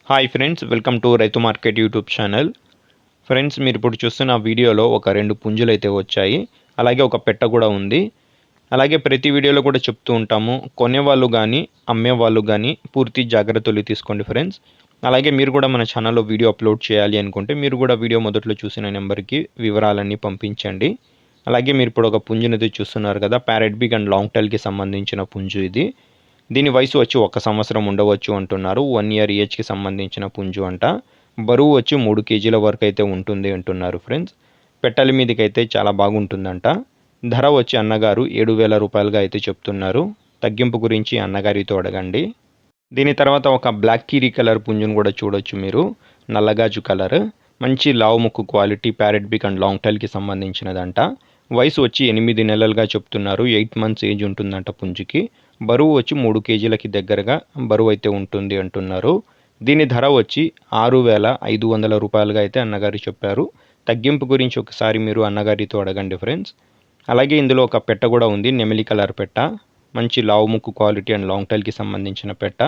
Hi friends, welcome to రైతు market YouTube channel. Friends, మీరు ఇప్పుడు చూస్తున్న వీడియోలో ఒక 2 పుంజులు అయితే వచ్చాయి. అలాగే ఒక పెట్ట కూడా ఉంది. అలాగే ప్రతి వీడియోలో కూడా చెప్తూ ఉంటాము, కొనేవాళ్ళు కానీ అమ్మేవాళ్ళు కానీ పూర్తి జాగ్రత్తలు తీసుకోండి ఫ్రెండ్స్. అలాగే మీరు కూడా మన ఛానల్లో వీడియో అప్లోడ్ చేయాలి అనుకుంటే మీరు కూడా వీడియో మొదట్లో చూసిన నెంబర్కి వివరాలన్నీ పంపించండి. అలాగే మీరు ఇప్పుడు ఒక పుంజునైతే చూస్తున్నారు కదా, ప్యారెట్ బిగ్ అండ్ లాంగ్ టైల్కి సంబంధించిన పుంజు ఇది. దీని వయసు వచ్చి 1 సంవత్సరం ఉండవచ్చు అంటున్నారు. 1 ఇయర్ ఏజ్కి సంబంధించిన పుంజు అంట. బరువు వచ్చి 3 కేజీల వరకు అయితే ఉంటుంది అంటున్నారు ఫ్రెండ్స్. పెట్టెల మీదకైతే చాలా బాగుంటుందంట. ధర వచ్చి అన్నగారు 7,000 రూపాయలుగా అయితే చెప్తున్నారు. తగ్గింపు గురించి అన్నగారితో అడగండి. దీని తర్వాత ఒక బ్లాక్ కీరీ కలర్ పుంజును కూడా చూడొచ్చు మీరు. నల్లగాజు కలర్, మంచి లావు ముక్కు quality parrot big and long టైల్కి సంబంధించినదంట. వయసు వచ్చి 8 నెలలుగా చెప్తున్నారు. 8 మంత్స్ ఏజ్ ఉంటుందంట పుంజుకి. బరువు వచ్చి 3 కేజీలకి దగ్గరగా బరువు అయితే ఉంటుంది అంటున్నారు. దీని ధర వచ్చి 6,500 రూపాయలుగా అయితే అన్నగారు చెప్పారు. తగ్గింపు గురించి ఒకసారి మీరు అన్నగారితో అడగండి ఫ్రెండ్స్. అలాగే ఇందులో ఒక పెట్ట కూడా ఉంది, నెమిలి కలర్ పెట్ట. మంచి లావు ముక్కు క్వాలిటీ అండ్ లాంగ్ టైల్కి సంబంధించిన పెట్ట.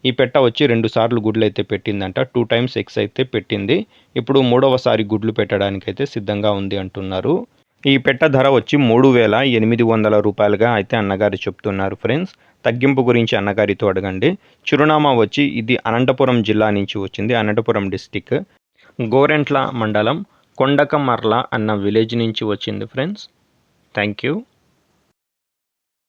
ఈ పెట్ట వచ్చి 2 సార్లు గుడ్లు అయితే పెట్టిందంట. 2 టైమ్స్ ఎగ్స్ అయితే పెట్టింది. ఇప్పుడు 3వసారి గుడ్లు పెట్టడానికైతే సిద్ధంగా ఉంది అంటున్నారు. ఈ పెట్ట ధర వచ్చి 3,800 రూపాయలుగా అయితే అన్నగారు చెప్తున్నారు ఫ్రెండ్స్. తగ్గింపు గురించి అన్నగారితో అడగండి. చిరునామా వచ్చి ఇది అనంతపురం జిల్లా నుంచి వచ్చింది. అనంతపురం డిస్టిక్, గోరెంట్ల మండలం, కొండకమర్ల అన్న విలేజ్ నుంచి వచ్చింది ఫ్రెండ్స్. Thank you.